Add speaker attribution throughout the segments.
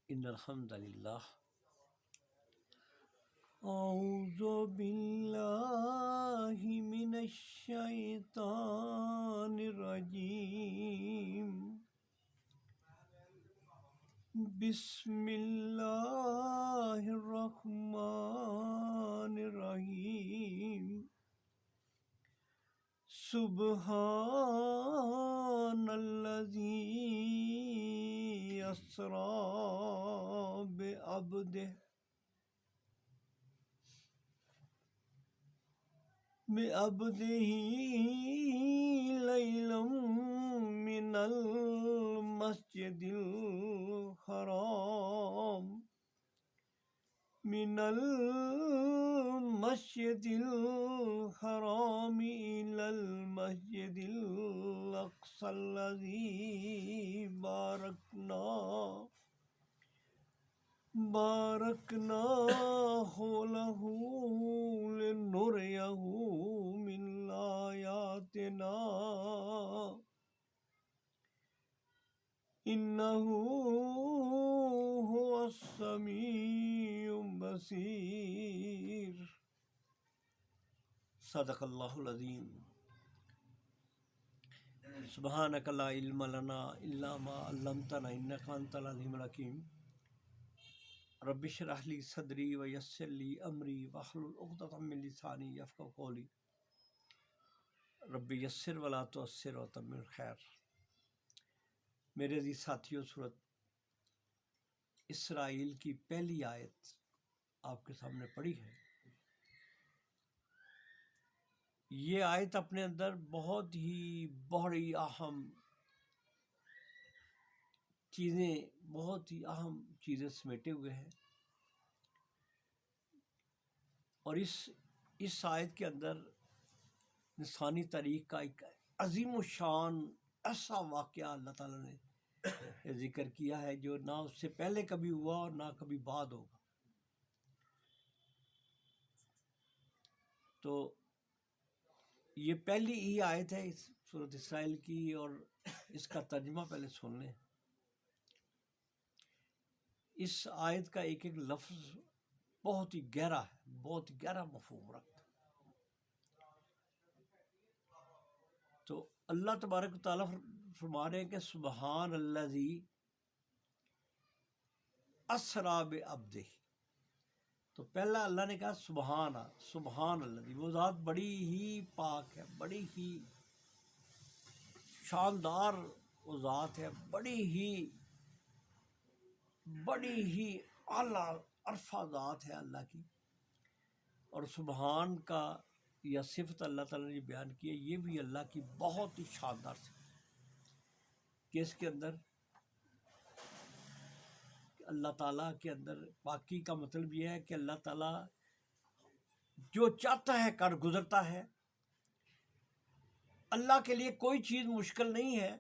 Speaker 1: ان الحمد للہ اعوذ باللہ من الشیطان الرجیم بسم اللہ الرحمن الرحیم سبحان الذی اسری بعبدہ لیلا من المسجد الحرام إلى المسجد الأقصى الذي باركنا حوله لنريه من آياتنا إنه هو السميع البصير صدق اللہ العظیم سبحانک لا علم لنا الا ما علمتنا انک انت العلیم الحکیم رب اشرح لی صدری ویسر لی امری واحلل عقدۃ من لسانی یفقهوا قولی رب یسر ولا تعسر وتمم الخیر۔ میرے عزیز ساتھیوں، سورۃ اسرائیل کی پہلی آیت آپ کے سامنے پڑھی ہے۔ یہ آیت اپنے اندر بہت ہی بڑی اہم چیزیں سمیٹے ہوئے ہیں، اور اس آیت کے اندر انسانی تاریخ کا ایک عظیم الشان ایسا واقعہ اللہ تعالیٰ نے ذکر کیا ہے جو نہ اس سے پہلے کبھی ہوا اور نہ کبھی بعد ہوگا۔ تو یہ پہلی ہی آیت ہے اس سورۃ اسرائیل کی، اور اس کا ترجمہ پہلے سن لیں۔ اس آیت کا ایک ایک لفظ بہت ہی گہرا ہے، بہت ہی گہرا مفہوم رکھتا ہے۔ تو اللہ تبارک و تعالیٰ فرما رہے ہیں کہ سبحان الذی اسری بعبدہ۔ تو پہلا اللہ نے کہا سبحان الذی، وہ ذات بڑی ہی پاک ہے، بڑی ہی شاندار وہ ذات ہے، بڑی ہی اعلیٰ عرفہ ذات ہے اللہ کی۔ اور سبحان کا یا صفت اللہ تعالیٰ نے بیان کی ہے، یہ بھی اللہ کی بہت ہی شاندار صفت کہ اس کے اندر اللہ تعالیٰ کے اندر پاکی کا مطلب یہ ہے کہ اللہ تعالیٰ جو چاہتا ہے کر گزرتا ہے۔ اللہ کے لیے کوئی چیز مشکل نہیں ہے،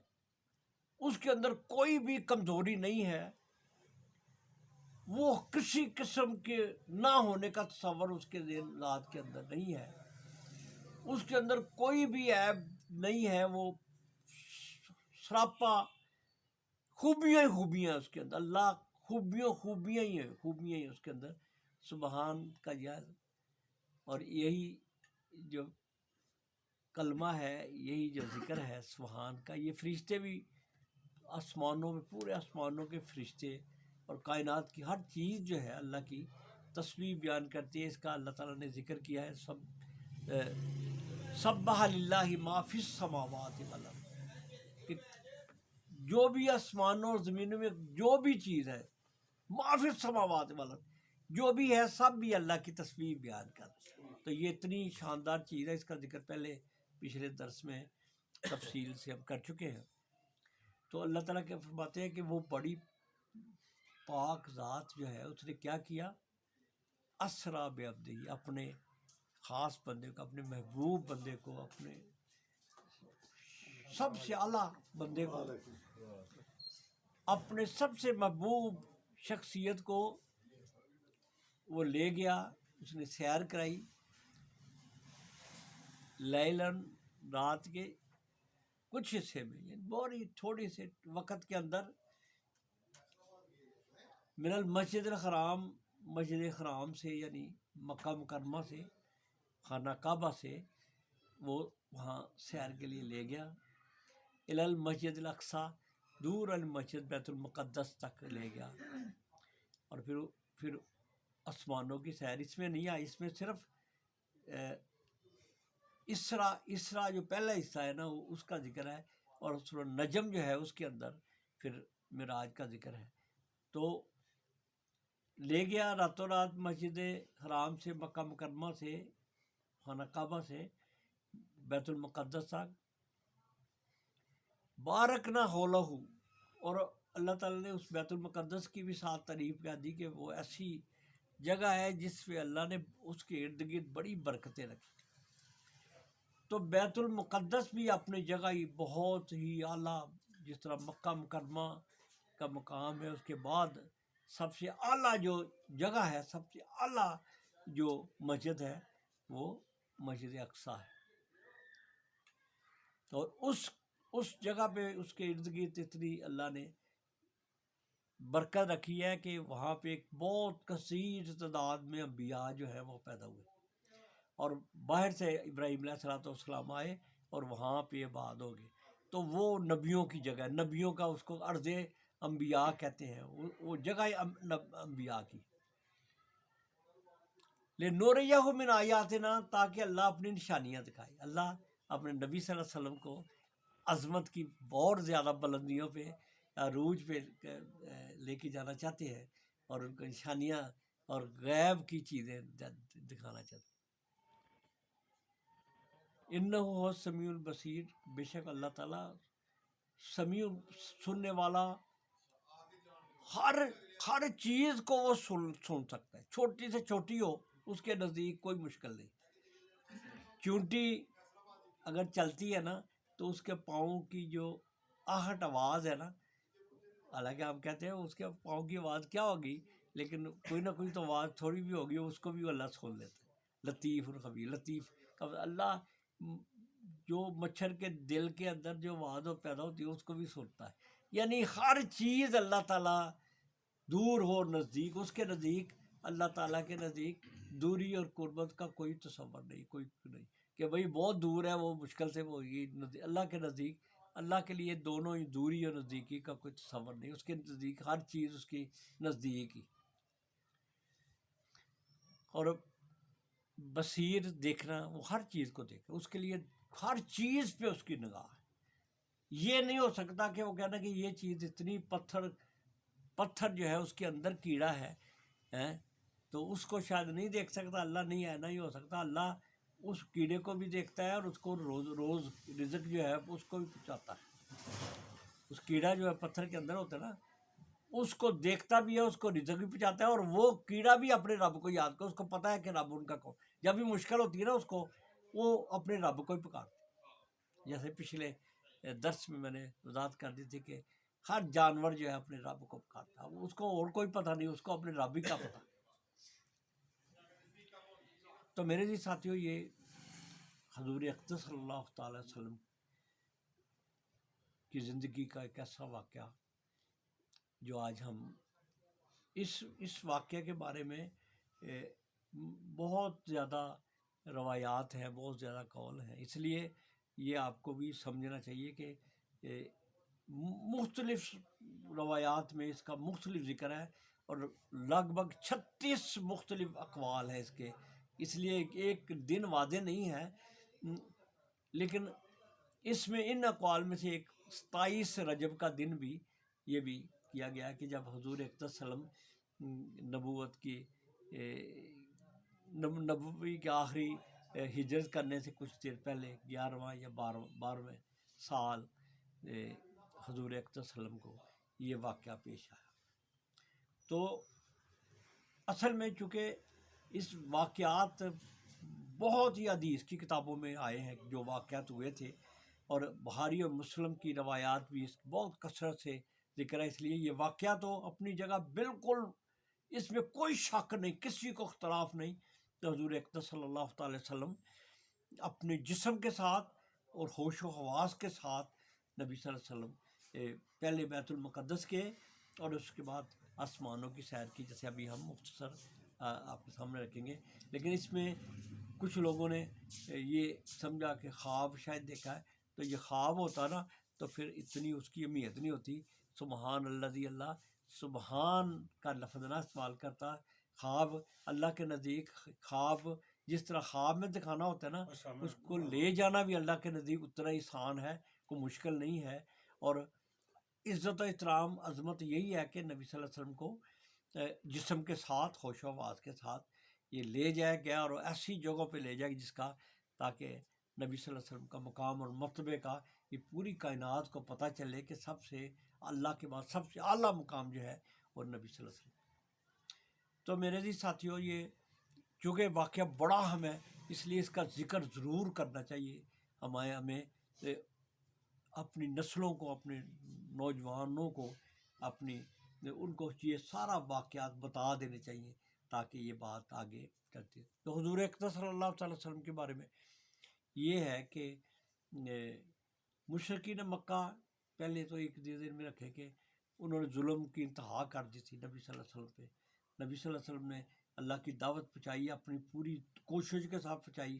Speaker 1: اس کے اندر کوئی بھی کمزوری نہیں ہے، وہ کسی قسم کے نہ ہونے کا تصور اس کے ذات کے اندر نہیں ہے، اس کے اندر کوئی بھی عیب نہیں ہے، وہ سراپا خوبیاں اس کے اندر، اللہ خوبیاں ہی اس کے اندر۔ سبحان کا یاد، اور یہی جو کلمہ ہے، یہی جو ذکر ہے سبحان کا، یہ فرشتے بھی آسمانوں میں، پورے آسمانوں کے فرشتے اور کائنات کی ہر چیز جو ہے اللہ کی تسبیح بیان کرتی ہے۔ اس کا اللہ تعالیٰ نے ذکر کیا ہے، سبح للہ ما فی السماوات والارض، کہ جو بھی آسمانوں اور زمینوں میں جو بھی چیز ہے، ما فی السماوات والارض، جو بھی ہے سب بھی اللہ کی تسبیح بیان کرتے ہیں۔ تو یہ اتنی شاندار چیز ہے، اس کا ذکر پہلے پچھلے درس میں تفصیل سے ہم کر چکے ہیں۔ تو اللہ تعالیٰ کے فرماتے ہیں کہ وہ بڑی پاک ذات جو ہے اس نے کیا کیا، اسری بعبدہ، اپنے خاص بندے کو، اپنے محبوب بندے کو، اپنے سب سے اعلیٰ بندے کو، اپنے سب سے محبوب شخصیت کو وہ لے گیا، اس نے سیر کرائی، لیلن، رات کے کچھ حصے میں، یعنی بہت ہی تھوڑے سے وقت کے اندر، من المسجد الحرام، مسجد حرام سے یعنی مکہ مکرمہ سے، خانہ کعبہ سے وہ وہاں سیر کے لیے لے گیا، الی المسجد الاقصی، دور المسجد بیت المقدس تک لے گیا، اور پھر آسمانوں کی سیر اس میں نہیں آئی، اس میں صرف اسرا جو پہلا حصہ ہے نا اس کا ذکر ہے، اور سورہ نجم جو ہے اس کے اندر پھر معراج کا ذکر ہے۔ تو لے گیا راتوں رات مسجد حرام سے، مکہ مکرمہ سے، خانہ کعبہ سے بیت المقدس تک، بارکنا حولہ، اور اللہ تعالیٰ نے اس بیت المقدس کی بھی ساتھ تعریف کر دی کہ وہ ایسی جگہ ہے جس پہ اللہ نے اس کے ارد گرد بڑی برکتیں رکھی۔ تو بیت المقدس بھی اپنی جگہ ہی بہت ہی اعلیٰ، جس طرح مکہ مکرمہ کا مقام ہے، اس کے بعد سب سے اعلیٰ جو جگہ ہے، سب سے اعلیٰ جو مسجد ہے وہ مسجد اقصیٰ ہے، اور اس جگہ پہ اس کے ارد گرد اتنی اللہ نے برکت رکھی ہے کہ وہاں پہ ایک بہت کثیر تعداد میں انبیاء جو ہے وہ پیدا ہوئے، اور باہر سے ابراہیم علیہ السلام آئے اور وہاں پہ آباد ہو گئے۔ تو وہ نبیوں کی جگہ ہے، نبیوں کا اس کو ارض انبیاء کہتے ہیں، وہ جگہ ہے انبیاء کی۔ لِنُرِيَهُ مِنْ آیاتنا، تاکہ اللہ اپنی نشانیاں دکھائے۔ اللہ اپنے نبی صلی اللہ علیہ وسلم کو عظمت کی بہت زیادہ بلندیوں پہ، عروج پہ لے کے جانا چاہتے ہیں، اور ان کو نشانیاں اور غیب کی چیزیں دکھانا چاہتے ہیں۔ انہ هو السمیع البصیر، بے شک اللہ تعالیٰ سمیع، سننے والا، ہر چیز کو وہ سن سکتا ہے، چھوٹی سے چھوٹی ہو اس کے نزدیک کوئی مشکل نہیں۔ چونٹی اگر چلتی ہے نا تو اس کے پاؤں کی جو آہٹ آواز ہے نا، حالانکہ ہم کہتے ہیں اس کے پاؤں کی آواز کیا ہوگی، لیکن کوئی نہ کوئی تو آواز تھوڑی بھی ہوگی، اس کو بھی اللہ سن لیتا ہے۔ لطیف الخبیر، لطیف اللہ جو مچھر کے دل کے اندر جو آواز پیدا ہوتی ہے اس کو بھی سنتا ہے، یعنی ہر چیز اللہ تعالیٰ دور ہو نزدیک، اس کے نزدیک، اللہ تعالیٰ کے نزدیک دوری اور قربت کا کوئی تصور نہیں، کوئی نہیں کہ بھئی بہت دور ہے وہ مشکل سے وہ اللہ کے نزدیک، اللہ کے لیے دونوں ہی دوری اور نزدیکی کا کوئی تصور نہیں، اس کے نزدیک ہر چیز اس کی نزدیک ہی۔ اور بصیر دیکھنا، وہ ہر چیز کو دیکھنا، اس کے لیے ہر چیز پہ اس کی نگاہ ہے۔ یہ نہیں ہو سکتا کہ وہ کہنا کہ یہ چیز اتنی پتھر جو ہے اس کے اندر کیڑا ہے تو اس کو شاید نہیں دیکھ سکتا اللہ، نہیں ہے، نہیں ہو سکتا۔ اللہ اس کیڑے کو بھی دیکھتا ہے اور اس کو روز رزق جو ہے اس کو بھی پہنچاتا ہے۔ اس کیڑا جو ہے پتھر کے اندر ہوتا ہے نا، اس کو دیکھتا بھی ہے، اس کو رزق بھی پہنچاتا ہے، اور وہ کیڑا بھی اپنے رب کو یاد کرتا ہے، اس کو پتہ ہے کہ رب ان کا کون، جب بھی مشکل ہوتی ہے نا اس کو، وہ اپنے رب کو ہی پکارتا ہے۔ جیسے پچھلے درس میں نے وضاحت کر دی تھی کہ ہر جانور جو ہے اپنے رب کو پکارتا ہے، اس کو اور کوئی پتہ نہیں، اس کو اپنے رب ہی کا پتہ۔ تو میرے جی ساتھیوں، یہ حضور اقدس صلی اللہ تعالی وسلم کی زندگی کا ایک ایسا واقعہ جو آج ہم اس واقعے کے بارے میں بہت زیادہ روایات ہیں، بہت زیادہ قول ہیں، اس لیے یہ آپ کو بھی سمجھنا چاہیے کہ مختلف روایات میں اس کا مختلف ذکر ہے، اور لگ بھگ 36 مختلف اقوال ہیں اس کے، اس لیے ایک دن واضح نہیں ہے، لیکن اس میں ان اقوال میں سے ایک 27 رجب کا دن بھی یہ بھی کیا گیا کہ جب حضور اقدس صلی اللہ علیہ وسلم نبوت کی نبوی کے آخری ہجرت کرنے سے کچھ دیر پہلے 11واں یا 12ویں سال حضور اقدس صلی اللہ علیہ وسلم کو یہ واقعہ پیش آیا۔ تو اصل میں چونکہ اس واقعات بہت ہی حدیث کی کتابوں میں آئے ہیں جو واقعات ہوئے تھے، اور بخاری اور مسلم کی روایات بھی اس بہت کثرت سے ذکر ہے، اس لیے یہ واقعہ تو اپنی جگہ بالکل، اس میں کوئی شک نہیں، کسی کو اختلاف نہیں کہ حضور اقدس صلی اللہ تعالی وسلم اپنے جسم کے ساتھ اور ہوش و حواس کے ساتھ نبی صلی اللہ علیہ وسلم پہلے بیت المقدس کے اور اس کے بعد آسمانوں کی سیر کی، جیسے ابھی ہم مختصر آپ کے سامنے رکھیں گے. لیکن اس میں کچھ لوگوں نے یہ سمجھا کہ خواب شاید دیکھا ہے، تو یہ خواب ہوتا نا تو پھر اتنی اس کی اہمیت نہیں ہوتی. سبحان الذی، اللہ سبحان کا لفظ نہ استعمال کرتا. خواب اللہ کے نزدیک، خواب جس طرح خواب میں دکھانا ہوتا ہے نا، اس کو لے جانا بھی اللہ کے نزدیک اتنا ہی آسان ہے، کوئی مشکل نہیں ہے. اور عزت و احترام عظمت یہی ہے کہ نبی صلی اللہ علیہ وسلم کو جسم کے ساتھ، ہوش و آواز کے ساتھ یہ لے جایا گیا، اور ایسی جگہوں پہ لے جائے جس کا، تاکہ نبی صلی اللہ علیہ وسلم کا مقام اور مرتبے کا یہ پوری کائنات کو پتہ چلے کہ سب سے اللہ کے بعد سب سے اعلیٰ مقام جو ہے وہ نبی صلی اللہ علیہ وسلم. تو میرے جی ساتھیوں، یہ چونکہ واقعہ بڑا اہم ہے اس لیے اس کا ذکر ضرور کرنا چاہیے. ہمیں اپنی نسلوں کو، اپنے نوجوانوں کو، ان کو یہ سارا واقعات بتا دینے چاہیے تاکہ یہ بات آگے چلتی. تو حضور اقدس صلی اللہ تعالی وسلم کے بارے میں یہ ہے کہ مشرکین مکہ پہلے تو ایک ذہن میں رکھے کہ انہوں نے ظلم کی انتہا کر دی تھی نبی صلی اللہ علیہ وسلم پہ. نبی صلی اللہ علیہ وسلم نے اللہ کی دعوت پہنچائی، اپنی پوری کوشش کے ساتھ پہنچائی،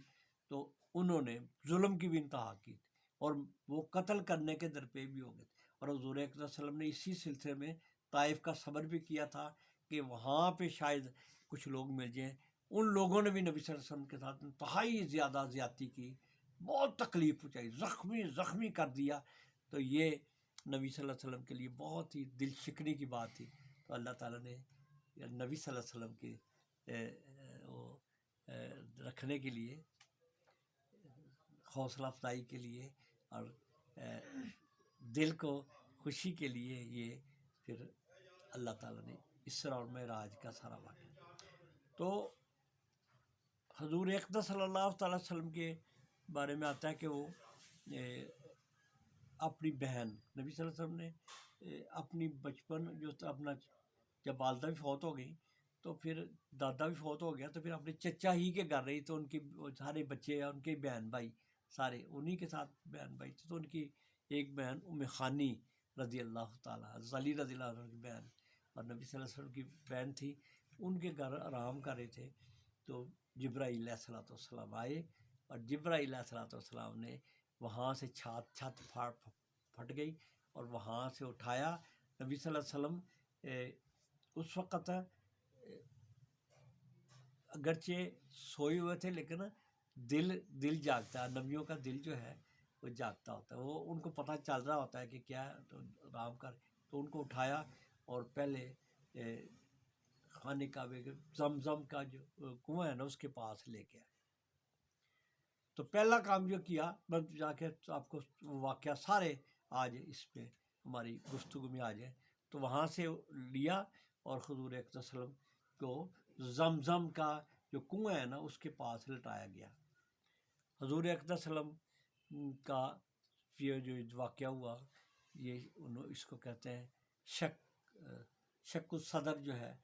Speaker 1: تو انہوں نے ظلم کی بھی انتہا کی تھی اور وہ قتل کرنے کے درپے بھی ہو گئے تھے. اور حضور اقدس صلی اللہ علیہ وسلم نے اسی سلسلے میں طائف کا صبر بھی کیا تھا کہ وہاں پہ شاید کچھ لوگ مل جائیں. ان لوگوں نے بھی نبی صلی اللہ علیہ وسلم کے ساتھ انتہائی زیادہ زیادتی کی، بہت تکلیف پہنچائی، زخمی کر دیا. تو یہ نبی صلی اللہ علیہ وسلم کے لیے بہت ہی دل شکنی کی بات تھی. تو اللہ تعالیٰ نے نبی صلی اللہ علیہ وسلم کی رکھنے کے لیے، حوصلہ افزائی کے لیے اور دل کو خوشی کے لیے، یہ پھر اللہ تعالیٰ نے اسراء اور معراج کا سارا واقعہ. تو حضور اقدس صلی اللہ تعالیٰ وسلم کے بارے میں آتا ہے کہ وہ اپنی بہن نبی صلی اللہ علیہ وسلم نے اپنی بچپن جو اپنا، جب والدہ بھی فوت ہو گئی تو پھر دادا بھی فوت ہو گیا، تو پھر اپنے چچا ہی کے گھر رہی، تو ان کی سارے بچے، ان کے بہن بھائی سارے انہی کے ساتھ بہن بھائی تھے. تو ان کی ایک بہن ام خانی رضی اللہ تعالیٰ، علی رضی اللہ عنہ کی بہن اور نبی صلی اللہ علیہ وسلم کی بہن تھی، ان کے گھر آرام کر رہے تھے. تو جبرائیل علیہ الصلوۃ والسلام آئے، اور جبرائیل علیہ الصلوۃ والسلام نے وہاں سے چھت پھٹ گئی اور وہاں سے اٹھایا. نبی صلی اللہ علیہ وسلم اس وقت اگرچہ سوئے ہوئے تھے لیکن دل جاگتا ہے، نبیوں کا دل جو ہے وہ جاگتا ہوتا ہے، وہ ان کو پتہ چل رہا ہوتا ہے کہ کیا تو آرام کر. تو ان کو اٹھایا اور پہلے خانے کعبے کے زمزم کا جو کنواں ہے نا اس کے پاس لے کے آئے. تو پہلا کام جو کیا، میں جا کے آپ کو واقعہ سارے آج اس پہ ہماری گفتگو میں آ جائیں. تو وہاں سے لیا اور حضور اقدس صلی اللہ علیہ وسلم کو زمزم کا جو کنواں ہے نا اس کے پاس لٹایا گیا. حضور اقدس صلی اللہ علیہ وسلم کا یہ جو واقعہ ہوا، یہ اس کو کہتے ہیں شق الصدر جو ہے،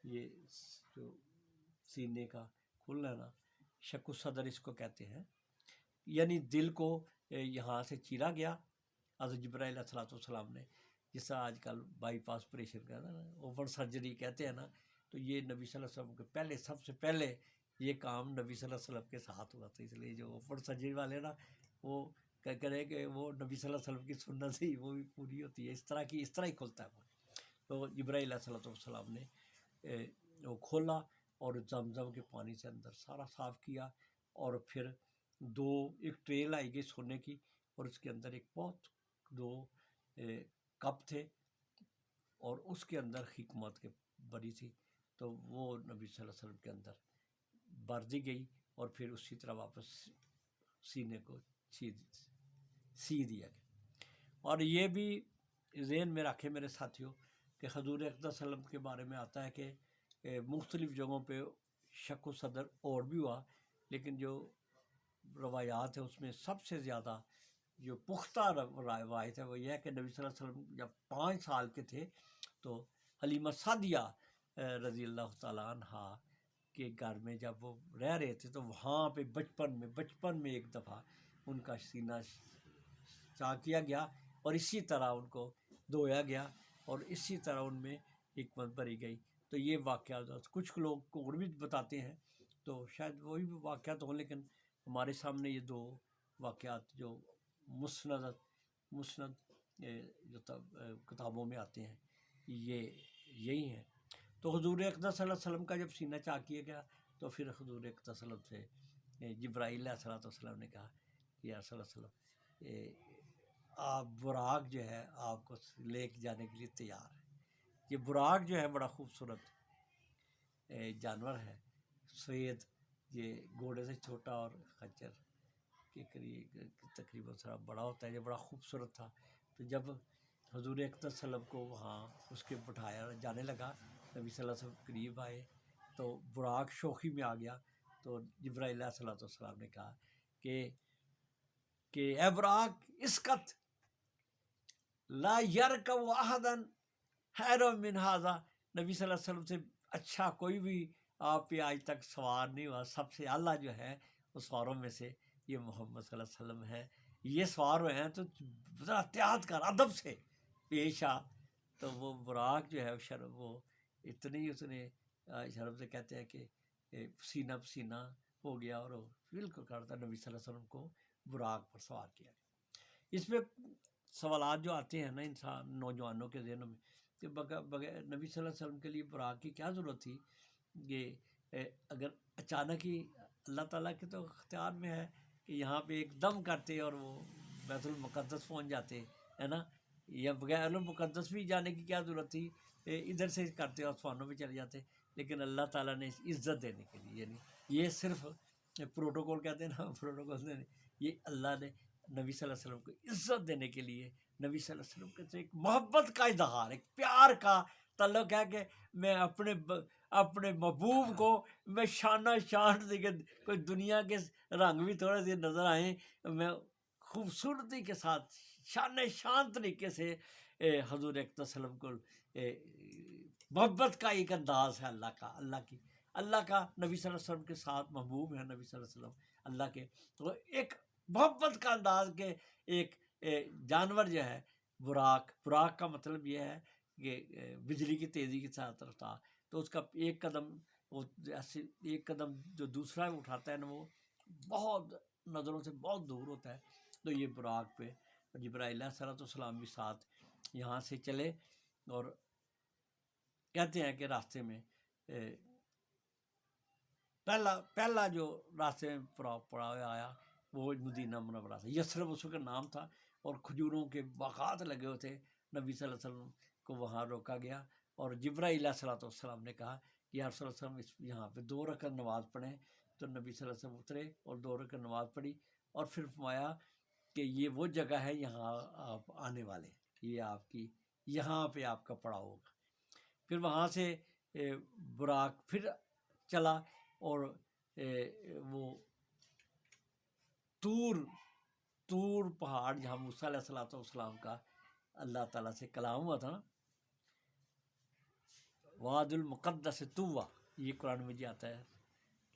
Speaker 1: یہ جو سینے کا کھلنا ہے نا، شق الصدر اس کو کہتے ہیں. یعنی دل کو یہاں سے چیرا گیا حضرت جبرائیل علیہ السلام نے، جس طرح آج کل بائی پاس آپریشن کا نا اوپن سرجری کہتے ہیں نا. تو یہ نبی صلی اللہ علیہ وسلم کے پہلے، سب سے پہلے یہ کام نبی صلی اللہ علیہ وسلم کے ساتھ ہوا تھا. اس لیے جو اوپن سرجری والے نا وہ کریں کہ وہ نبی صلی اللہ علیہ وسلم کی سنت سے ہی وہ بھی پوری ہوتی ہے، اس طرح ہی کھلتا ہے وہ. تو جبرائیل علیہ السلام نے وہ کھولا اور زمزم کے پانی سے اندر سارا صاف کیا، اور پھر ایک ٹرے لائی گئی سونے کی، اور اس کے اندر ایک دو کپ تھے، اور اس کے اندر حکمت کے بڑی تھی. تو وہ نبی صلی اللہ علیہ وسلم کے اندر بھر دی گئی، اور پھر اسی طرح واپس سینے کو سی دیا گیا. اور یہ بھی ذہن میں رکھے میرے ساتھیوں کہ حضور اقدس صلی اللہ علیہ وسلم کے بارے میں آتا ہے کہ مختلف جگہوں پہ شق و صدر اور بھی ہوا، لیکن جو روایات ہے اس میں سب سے زیادہ جو پختہ روایت ہے وہ یہ ہے کہ نبی صلی اللہ علیہ وسلم جب 5 سال کے تھے تو حلیمہ سعدیہ رضی اللہ تعالیٰ عنہا کے گھر میں جب وہ رہ رہے تھے تو وہاں پہ بچپن میں ایک دفعہ ان کا سینہ چاک کیا گیا، اور اسی طرح ان کو دھویا گیا، اور اسی طرح ان میں حکمت بری گئی. تو یہ واقعات کچھ لوگ کو اور بھی بتاتے ہیں، تو شاید وہی بھی واقعات ہوں، لیکن ہمارے سامنے یہ دو واقعات جو مسند جو کتابوں میں آتے ہیں یہ یہی ہیں. تو حضور اقدس صلی اللہ علیہ وسلم کا جب سینہ چاک کیا گیا تو پھر حضور اقدس صلی اللہ علیہ وسلم سے جبرائیل علیہ السلام نے کہا کہ یا صلی اللہ علیہ وسلم آپ براق جو ہے آپ کو لے کے جانے کے لیے تیار ہے. یہ براق جو ہے بڑا خوبصورت جانور ہے، سوید، یہ گھوڑے سے چھوٹا اور خچر کے قریب تقریباً سارا بڑا ہوتا ہے. یہ بڑا خوبصورت تھا. تو جب حضور اقدس صلی اللہ علیہ وسلم کو وہاں اس کے بٹھایا جانے لگا، نبی صلی اللہ علیہ وسلم قریب آئے تو براق شوخی میں آ گیا. تو جبرائیل علیہ السلام نے کہا کہ اے براق اسقط لا یرکب احدا خیر من ھذا، نبی صلی اللہ علیہ وسلم سے اچھا کوئی بھی آپ پہ آج تک سوار نہیں ہوا. سب سے اعلیٰ جو ہے اس سواروں میں سے یہ محمد صلی اللہ علیہ وسلم ہے. یہ سوار ہوئے ہیں تو ذرا احتیاط کر، ادب سے پیش آ. تو وہ براق جو ہے وہ اتنی اس نے شرم سے کہتے ہیں کہ پسینہ پسینہ ہو گیا اور بالکل کرتا نبی صلی اللہ علیہ وسلم کو براق پر سوار کیا. اس میں سوالات جو آتے ہیں نا انسان نوجوانوں کے ذہنوں میں کہ بغیر نبی صلی اللہ علیہ وسلم کے لیے براق کی کیا ضرورت تھی. یہ اگر اچانک ہی اللہ تعالیٰ کے تو اختیار میں ہے کہ یہاں پہ ایک دم کرتے اور وہ بیت المقدس پہنچ جاتے ہے نا، یا بغیر المقدس بھی جانے کی کیا ضرورت تھی، ادھر سے کرتے اور آسمانوں پہ چلے جاتے. لیکن اللہ تعالیٰ نے عزت دینے کے لیے، یعنی یہ صرف پروٹوکول کہتے ہیں نا، پروٹوکول دینے، یہ اللہ نے نبی صلی اللہ علیہ وسلم کو عزت دینے کے لیے نبی صلی اللہ علیہ وسلم کے ایک محبت کا اظہار، ایک پیار کا تعلق ہے کہ میں اپنے محبوب کو میں شانہ شان سے، کہ کوئی دنیا کے رنگ بھی تھوڑے سے نظر آئیں، میں خوبصورتی کے ساتھ شان شان طریقے سے حضور اقدس صلی اللہ علیہ وسلم کو محبت کا ایک انداز ہے اللہ کا نبی صلی اللہ علیہ وسلم کے ساتھ محبوب ہے نبی صلی اللہ علیہ وسلم اللہ کے. تو ایک محبت کا انداز کے ایک جانور جو ہے براق کا مطلب یہ ہے کہ بجلی کی تیزی کے ساتھ رفتار. تو اس کا ایک قدم جو دوسرا اٹھاتا ہے نا وہ بہت نظروں سے بہت دور ہوتا ہے. تو یہ براق پہ جبرائیل علیہ السلام بھی ساتھ یہاں سے چلے، اور کہتے ہیں کہ راستے میں پہلا جو راستے میں پڑا آیا وہ مدینہ منورہ تھا. یثرب اس کا نام تھا، اور کھجوروں کے باغات لگے ہوئے تھے. نبی صلی اللہ علیہ وسلم کو وہاں روکا گیا، اور جبرائیل علیہ السلام نے کہا کہ یا رسول اللہ علیہ وسلم یہاں پہ 2 رکعت نماز پڑھیں. تو نبی صلی اللہ علیہ وسلم اترے اور 2 رکعت نماز پڑھی، اور پھر فرمایا کہ یہ وہ جگہ ہے یہاں آپ آنے والے ہیں، یہ آپ کی یہاں پہ آپ کا پڑاؤ ہوگا. پھر وہاں سے براق پھر چلا، اور وہ طور پہاڑ جہاں موسیٰ علیہ السلام کا اللہ تعالیٰ سے کلام ہوا تھا نا، واد المقدس طویٰ، یہ قرآن میں جی آتا ہے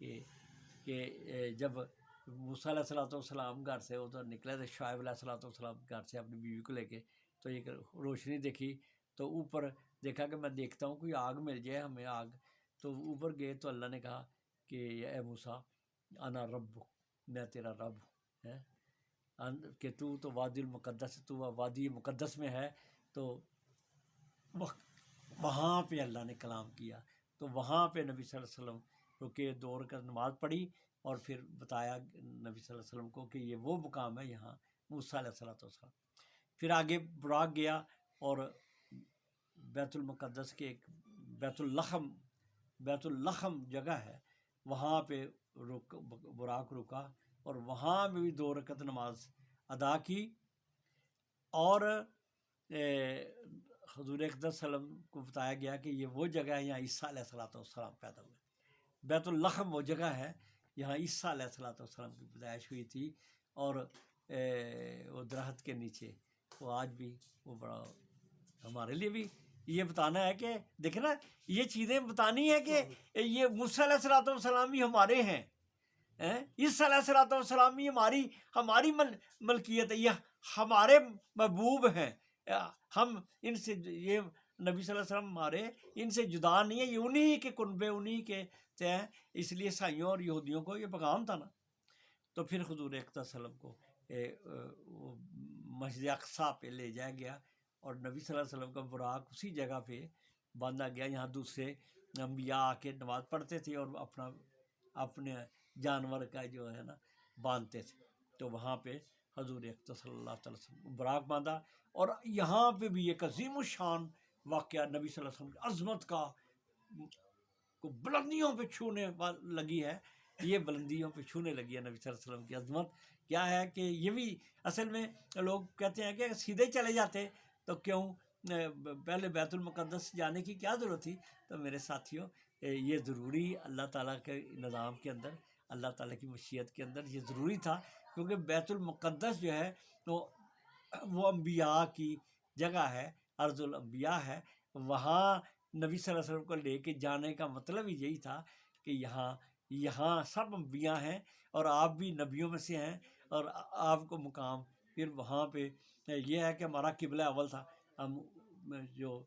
Speaker 1: کہ جب موسیٰ علیہ السلام گھر سے ادھر نکلے تھے، شعیب علیہ السلام گھر سے اپنی بیوی کو لے کے، تو ایک روشنی دیکھی، تو اوپر دیکھا کہ میں دیکھتا ہوں کوئی آگ مل جائے ہمیں آگ. تو اوپر گئے تو اللہ نے کہا کہ اے موسیٰ انا رب، میں تیرا رب ہے، کہ تو وادی المقدس، تو وادی مقدس میں ہے. تو وہاں پہ اللہ نے کلام کیا. تو وہاں پہ نبی صلی اللہ علیہ وسلم رکے، 2 رکعت نماز پڑھی، اور پھر بتایا نبی صلی اللہ علیہ وسلم کو کہ یہ وہ مقام ہے یہاں موسیٰ علیہ السلام. پھر آگے براق گیا، اور بیت المقدس کے ایک بیت اللحم جگہ ہے، وہاں پہ براق رکا، اور وہاں بھی 2 رکعت نماز ادا کی. اور حضور اقدس صلی اللہ علیہ وسلم کو بتایا گیا کہ یہ وہ جگہ ہے یہاں عیسیٰ علیہ السلام پیدا ہوئے. بیت اللحم وہ جگہ ہے یہاں عیسیٰ علیہ السلام کی پیدائش ہوئی تھی. اور وہ درخت کے نیچے وہ آج بھی وہ بڑا ہمارے لیے بھی یہ بتانا ہے کہ دیکھیں نا، یہ چیزیں بتانی ہے کہ یہ موسیٰ علیہ السلام بھی ہمارے ہیں، عیسیٰ علیہ السلام بھی ہماری ملکیت ہے، یہ ہمارے محبوب ہیں. ہم ان سے یہ نبی صلی اللہ علیہ وسلم ہمارے ان سے جدا نہیں ہے، یہ انہی کے کنبے انہی کے تھے ہیں، اس لیے عیسائیوں اور یہودیوں کو یہ پیغام تھا نا۔ تو پھر حضور اقدس صلی اللہ علیہ وسلم کو وہ مسجد اقصیٰ پہ لے جایا گیا، اور نبی صلی اللہ علیہ وسلم کا براق اسی جگہ پہ باندھا گیا، یہاں دوسرے انبیاء آ کے نماز پڑھتے تھے اور اپنے جانور کا جو ہے نا باندھتے تھے، تو وہاں پہ حضور اقدس صلی اللہ علیہ وسلم براق باندھا۔ اور یہاں پہ بھی ایک عظیم الشان واقعہ نبی صلی اللہ علیہ وسلم کی عظمت کا کو بلندیوں پہ چھونے لگی ہے، یہ بلندیوں پہ چھونے لگی ہے نبی صلی اللہ علیہ وسلم کی عظمت کیا ہے کہ یہ بھی اصل میں لوگ کہتے ہیں کہ سیدھے چلے جاتے تو کیوں پہلے بیت المقدس جانے کی کیا ضرورت تھی؟ تو میرے ساتھیوں یہ ضروری اللہ تعالیٰ کے نظام کے اندر، اللہ تعالیٰ کی مشیت کے اندر یہ ضروری تھا، کیونکہ بیت المقدس جو ہے وہ انبیاء کی جگہ ہے، ارض الانبیاء ہے، وہاں نبی صلی اللہ علیہ وسلم کو لے کے جانے کا مطلب ہی یہی تھا کہ یہاں سب انبیاء ہیں اور آپ بھی نبیوں میں سے ہیں، اور آپ کو مقام پھر وہاں پہ یہ ہے کہ ہمارا قبلہ اول تھا، ہم جو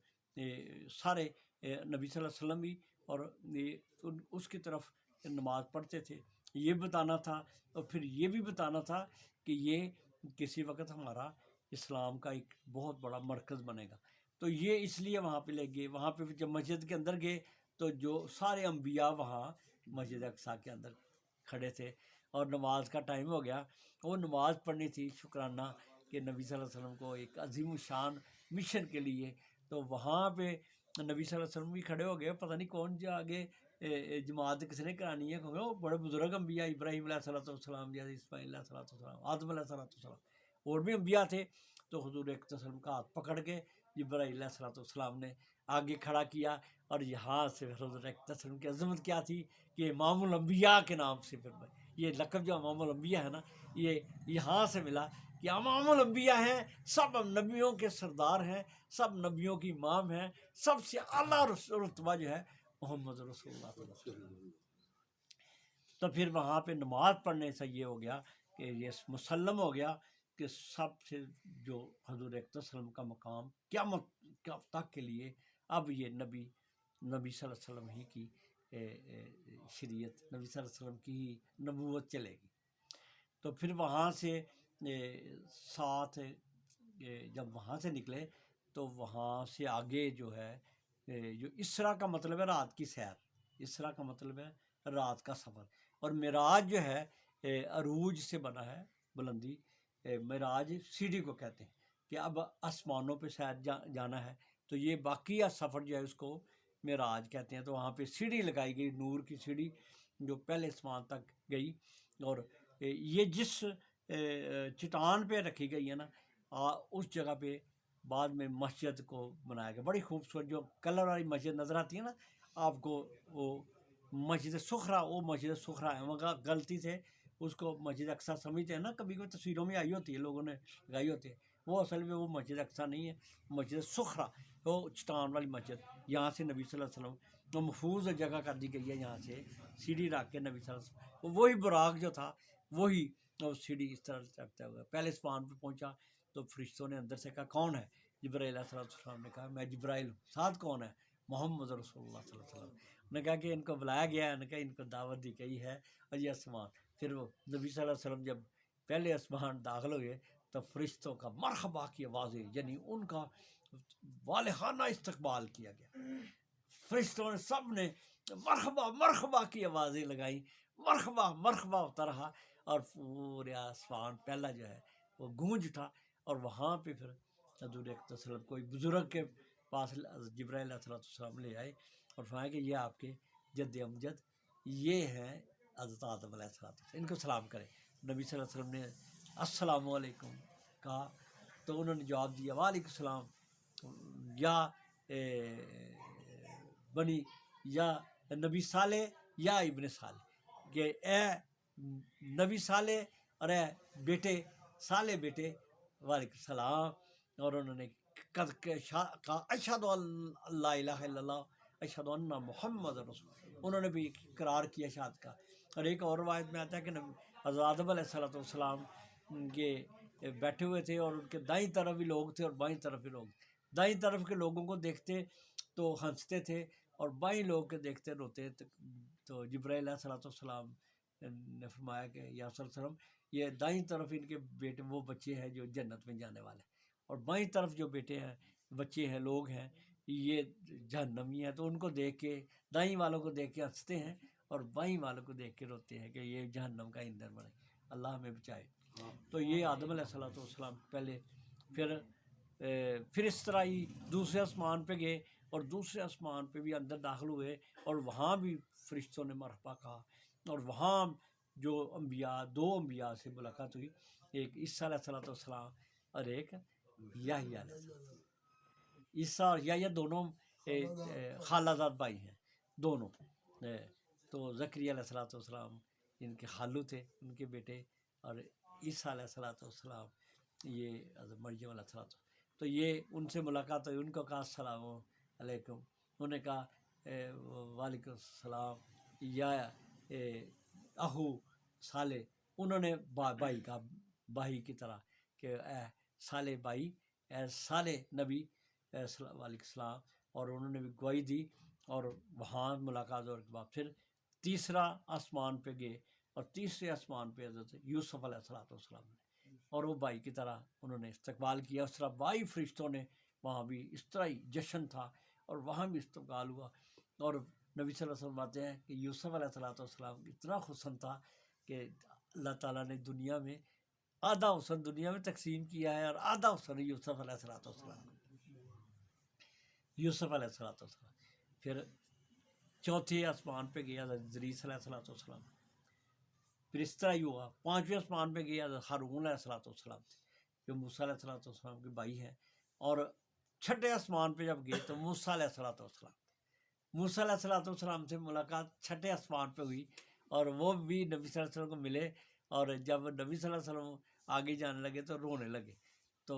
Speaker 1: سارے نبی صلی اللہ علیہ وسلم بھی اور اس کی طرف نماز پڑھتے تھے، یہ بتانا تھا، اور پھر یہ بھی بتانا تھا کہ یہ کسی وقت ہمارا اسلام کا ایک بہت بڑا مرکز بنے گا۔ تو یہ اس لیے وہاں پہ لے گئے، وہاں پہ جب مسجد کے اندر گئے تو جو سارے انبیاء وہاں مسجد اقصیٰ کے اندر کھڑے تھے، اور نماز کا ٹائم ہو گیا، وہ نماز پڑھنی تھی شکرانہ کہ نبی صلی اللہ علیہ وسلم کو ایک عظیم الشان مشن کے لیے، تو وہاں پہ نبی صلی اللہ علیہ وسلم بھی کھڑے ہو گئے، پتہ نہیں کون جا آگے جماعت کس نے کرانی ہے، کیونکہ وہ بڑے بزرگ انبیاء، ابراہیم علیہ الصلوۃ والسلام، جیسے اسماعیل علیہ الصلوۃ والسلام، آدم علیہ الصلوۃ والسلام، اور بھی انبیاء تھے، تو حضور اقدس صلی اللہ علیہ وسلم کا ہاتھ پکڑ کے جبرائیل علیہ الصلوۃ والسلام نے آگے کھڑا کیا، اور یہاں سے حضور اقدس صلی اللہ علیہ وسلم کی عظمت کیا تھی کہ امام الانبیاء کے نام سے پھر یہ لقب جو امام الانبیاء ہے نا، یہ یہاں سے ملا کہ امام الانبیاء ہیں، سب نبیوں کے سردار ہیں، سب نبیوں کی امام ہیں، سب سے اعلیٰ رتبہ جو ہے محمد رسول اللہ صلی اللہ علیہ وسلم۔ تو پھر وہاں پہ نماز پڑھنے سے یہ ہو گیا کہ یہ مسلم ہو گیا کہ سب سے جو حضور اقدس صلی اللہ علیہ وسلم کا مقام قیامت تک کے لیے اب یہ نبی صلی اللہ علیہ وسلم ہی کی شریعت، نبی صلی اللہ علیہ وسلم کی ہی نبوت چلے گی۔ تو پھر وہاں سے ساتھ جب وہاں سے نکلے تو وہاں سے آگے جو ہے جو اسرا کا مطلب ہے رات کی سیر، اسرا کا مطلب ہے رات کا سفر، اور معراج جو ہے عروج سے بنا ہے، بلندی، معراج سیڑھی کو کہتے ہیں کہ اب آسمانوں پہ شاید جانا ہے، تو یہ باقی سفر جو ہے اس کو معراج کہتے ہیں۔ تو وہاں پہ سیڑھی لگائی گئی، نور کی سیڑھی جو پہلے آسمان تک گئی، اور یہ جس چٹان پہ رکھی گئی ہے نا، اس جگہ پہ بعد میں مسجد کو بنایا گیا، بڑی خوبصورت جو کلر والی مسجد نظر آتی ہے نا آپ کو، وہ مسجد سخرا، وہ مسجد سخرا ہے، وہاں غلطی سے اس کو مسجد اقصیٰ سمجھتے ہیں نا، کبھی کبھی تصویروں میں آئی ہوتی ہے، لوگوں نے لگائی ہوتی ہے، وہ اصل میں وہ مسجد اقصیٰ نہیں ہے، مسجد سخرا، وہ چٹان والی مسجد، یہاں سے نبی صلی اللہ علیہ وسلم وہ محفوظ جگہ کر دی گئی ہے، یہاں سے سیڑھی رکھ کے نبی صلی اللہ علیہ وسلم وہی براق جو تھا وہی سیڑھی اس طرح چڑھتا ہوا پہلے اسمان پہ پہنچا، تو فرشتوں نے اندر سے کہا کون ہے؟ جبرائیل علیہ السلام نے کہا میں جبرائیل ہوں۔ ساتھ کون ہے؟ محمد رسول اللہ صلی اللہ علیہ وسلم۔ نے کہا کہ ان کو بلایا گیا ہے، نے کہا ان کو دعوت دی گئی ہے، اور یہ آسمان، پھر وہ نبی صلی اللہ علیہ وسلم جب پہلے آسمان داخل ہوئے تو فرشتوں کا مرحبا کی آوازیں، یعنی ان کا والہانہ استقبال کیا گیا، فرشتوں نے سب نے مرحبا مرحبا کی آوازیں لگائیں، مرحبا مرحبا ہوتا رہا، اور پورے آسمان پہلا جو ہے وہ گونج اٹھا، اور وہاں پہ پھر حضور اقدس صلی اللہ علیہ وسلم کوئی بزرگ کے پاس جبرائیل علیہ السلام لے آئے اور فرمایا کہ یہ آپ کے جد امجد، یہ ہیں حضرت آدم علیہ السلام، ان کو سلام کریں۔ نبی صلی اللہ علیہ وسلم نے السلام علیکم کہا تو انہوں نے جواب دیا وعلیکم السلام یا بنی یا نبی صالح یا ابن صالح، کہ اے نبی صالح اور اے بیٹے صالح بیٹے، وعلیکم السلام، اور انہوں نے کہا اشہد ان لا الہ الا اللہ اشہد ان محمد رسول اللہ، انہوں نے بھی اقرار کیا شہادت کا۔ اور ایک اور روایت میں آتا ہے کہ حضرت آدم علیہ السلام کے بیٹھے ہوئے تھے اور ان کے دائیں طرف بھی لوگ تھے اور بائیں طرف بھی لوگ، دائیں طرف کے لوگوں کو دیکھتے تو ہنستے تھے اور بائیں لوگ کے دیکھتے روتے. تو جبرائیل علیہ السلام نے فرمایا کہ یا صلی اللہ علیہ وسلم یہ دائیں طرف ان کے بیٹے وہ بچے ہیں جو جنت میں جانے والے ہیں، اور بائیں طرف جو بیٹے ہیں بچے ہیں لوگ ہیں یہ جہنمی ہیں. تو ان کو دیکھ کے دائیں والوں کو دیکھ کے ہنستے ہیں اور بائیں والوں کو دیکھ کے روتے ہیں کہ یہ جہنم کا ایندھن بنے. اللہ ہمیں بچائے. تو یہ آدم علیہ السلام پہلے پھر اس طرح ہی دوسرے آسمان پہ گئے اور دوسرے آسمان پہ بھی اندر داخل ہوئے اور وہاں بھی فرشتوں نے مرحبا کہا. اور وہاں جو انبیاء، دو انبیاء سے ملاقات ہوئی، ایک عیسیٰ علیہ السلام اور ایک یحییٰ علیہ السلام. عیسیٰ اور یحییٰ دونوں خالہ زاد بھائی ہیں دونوں. تو زکریا علیہ السلام ان کے خالو تھے، ان کے بیٹے، اور عیسیٰ علیہ السلام یہ حضرت مریم علیہ السلام. تو یہ ان سے ملاقات ہوئی، ان کو کہا السلام علیکم. انہوں نے کہا وعلیکم السلام یا اہو صالح. انہوں نے بھائی کہا، بھائی کی طرح کہ اے صالح بھائی، اے صالح نبی وعلیکم السلام. اور انہوں نے بھی گواہی دی اور وہاں ملاقات اور کے بعد پھر تیسرا آسمان پہ گئے اور تیسرے آسمان پہ حضرت یوسف علیہ السلام نے، اور وہ بھائی کی طرح انہوں نے استقبال کیا. اس طرح بائی فرشتوں نے وہاں بھی اس طرح ہی جشن تھا اور وہاں بھی استقبال ہوا. اور نبی صلی اللہ علیہ وسلم باتیں ہیں کہ یوسف علیہ السلام اتنا حسن تھا کہ اللہ تعالیٰ نے دنیا میں آدھا حسن دنیا میں تقسیم کیا ہے اور آدھا حسن یوسف علیہ السلام پھر چوتھے آسمان پہ گیا ادریس علیہ السلام. پھر اس طرح ہی ہوا پانچویں آسمان پہ گیا ہارون علیہ السلام تھے جو موسیٰ علیہ السلام کے بھائی ہیں. اور چھٹے آسمان پہ جب گئے تو موسیٰ علیہ السلام سے ملاقات چھٹے آسمان پہ ہوئی اور وہ بھی نبی صلی اللہ علیہ وسلم کو ملے. اور جب نبی صلی اللہ علیہ وسلم آگے جانے لگے تو رونے لگے. تو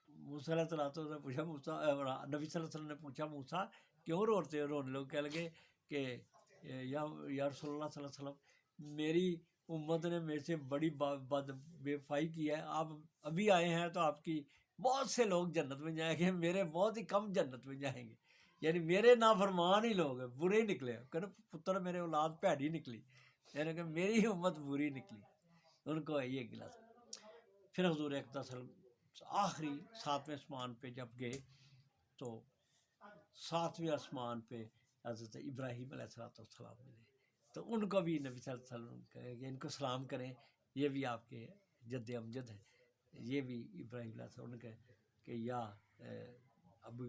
Speaker 1: موسیٰ علیہ السلام نے پوچھا نبی صلی اللہ علیہ وسلم نے پوچھا موسیٰ کیوں رونے لوگ؟ کہنے لگے کہ یا رسول اللہ صلی اللہ علیہ وسلم میری امت نے میرے سے بڑی بے وفائی کی ہے. آپ ابھی آئے ہیں تو آپ کی بہت سے لوگ جنت میں جائیں گے، میرے بہت ہی کم جنت میں جائیں گے. یعنی میرے نافرمان ہی لوگ ہیں، برے نکلے. کہ پتر میرے اولاد پیڑی نکلی، یعنی کہ میری امت بری نکلی. ان کو یہ گلا تھا. پھر حضور اقدس صلی اللہ علیہ وسلم آخری ساتویں آسمان پہ جب گئے تو ساتویں آسمان پہ حضرت ابراہیم علیہ السلام ملے. تو ان کو بھی نبی صلی اللہ علیہ وسلم کہے کہ ان کو سلام کریں، یہ بھی آپ کے جد امجد ہیں. یہ بھی ابراہیم علیہ السلام نے کہا کہ یا ابو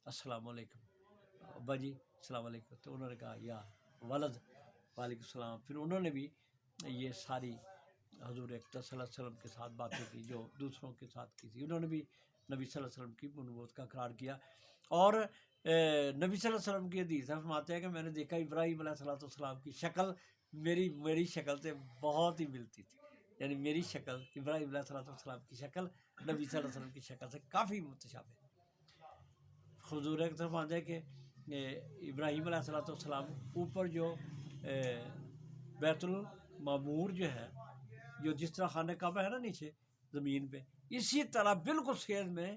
Speaker 1: السلام علیکم، ابا جی السلام علیکم. تو انہوں نے کہا یا ولد وعلیکم السلام. پھر انہوں نے بھی یہ ساری حضور اقدس صلی اللہ علیہ وسلم کے ساتھ باتیں کی جو دوسروں کے ساتھ کی تھی. انہوں نے بھی نبی صلی اللہ علیہ وسلم کی نبوت کا اقرار کیا. اور نبی صلی اللہ علیہ وسلم کی حدیث فرماتے ہیں کہ میں نے دیکھا ابراہیم علیہ السلام کی شکل میری شکل سے بہت ہی ملتی تھی. یعنی میری شکل ابراہیم علیہ السلام کی شکل نبی صلی اللہ علیہ وسلم کی شکل سے کافی متشابہ. حضور اکرم فرماتے ہیں کہ ابراہیم علیہ السلام اوپر جو بیت المعمور جو ہے، جو جس طرح خانہ کعبہ ہے نا نیچے زمین پہ، اسی طرح بالکل سیل میں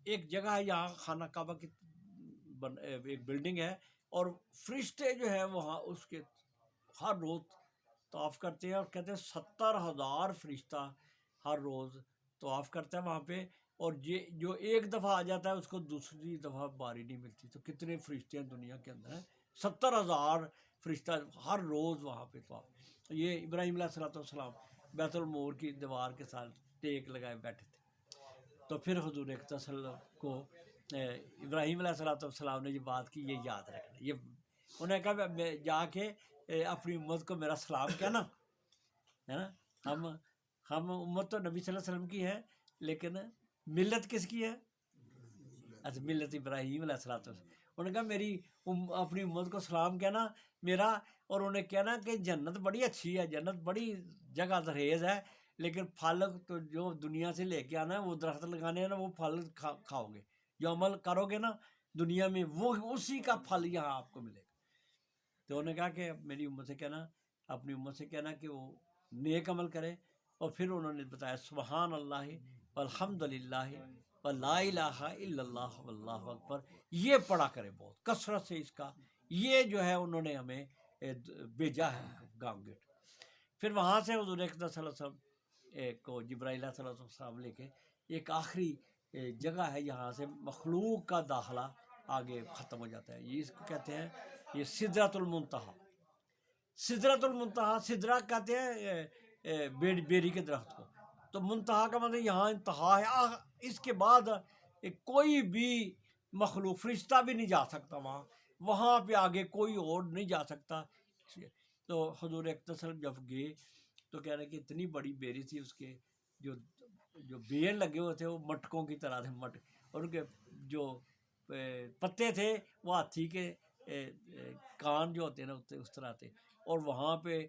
Speaker 1: ایک جگہ ہے جہاں خانہ کعبہ کی ایک بلڈنگ ہے. اور فرشتے جو ہے وہاں اس کے ہر روز طواف کرتے ہیں اور کہتے ہیں 70,000 فرشتہ ہر روز طواف کرتا ہے وہاں پہ. اور یہ جو ایک دفعہ آ جاتا ہے اس کو دوسری دفعہ باری نہیں ملتی. تو کتنے فرشتے ہیں دنیا کے اندر ہیں؟ 70,000 فرشتہ ہر روز وہاں پہ طواف. یہ ابراہیم علیہ السلام بیت المعمور کی دیوار کے ساتھ ٹیک لگائے بیٹھے تھے. تو پھر حضور اقدس صلی اللہ علیہ وسلم کو ابراہیم علیہ السلام نے یہ بات کی، یہ یاد رکھنا. یہ انہوں نے کہا میں جا کے اپنی امت کو میرا سلام کہنا ہے نا. ہم امت تو نبی صلی اللہ علیہ وسلم کی ہے لیکن ملت کس کی ہے؟ اچھا، ملت ابراہیم علیہ السلام. انہوں نے کہا میری اپنی امت کو سلام کہنا میرا، اور انہیں کہنا کہ جنت بڑی اچھی ہے، جنت بڑی جگہ زرخیز ہے، لیکن پھل تو جو دنیا سے لے کے آنا ہے وہ درخت لگانے ہیں نا، وہ پھل کھاؤ گے. جو عمل کرو گے نا دنیا میں وہ اسی کا پھل یہاں آپ کو ملے گا. تو انہوں نے کہا کہ میری امت سے کہنا، اپنی امت سے کہنا کہ وہ نیک عمل کرے. اور پھر انہوں نے بتایا سبحان اللہ والحمد للہ لا الہ الا اللہ واللہ اکبر، یہ پڑھا کرے بہت کثرت سے اس کا، یہ جو ہے انہوں نے ہمیں بھیجا ہے گاؤں گیٹ۔ پھر وہاں سے حضور اقدس صلی اللہ علیہ وسلم کو جبرائیل صلی اللہ علیہ وسلم لے کے ایک آخری جگہ ہے، یہاں سے مخلوق کا داخلہ آگے ختم ہو جاتا ہے، یہ اس کو کہتے ہیں یہ سدرۃ المنتہا۔ سدرۃ المنتہا، سدرہ کہتے ہیں بیری کے درخت کو، تو منتہا کا مطلب یہاں انتہا ہے، اس کے بعد کوئی بھی مخلوق، فرشتہ بھی نہیں جا سکتا وہاں، وہاں پہ آگے کوئی اور نہیں جا سکتا۔ تو حضور اقدس صلی اللہ علیہ وسلم جب گئے تو کہہ رہے کہ اتنی بڑی بیری تھی، اس کے جو جو بیر لگے ہوئے تھے وہ مٹکوں کی طرح تھے، اور ان کے جو پتے تھے وہ ہاتھی کے کان جو ہوتے ہیں نا اس طرح تھے، اور وہاں پہ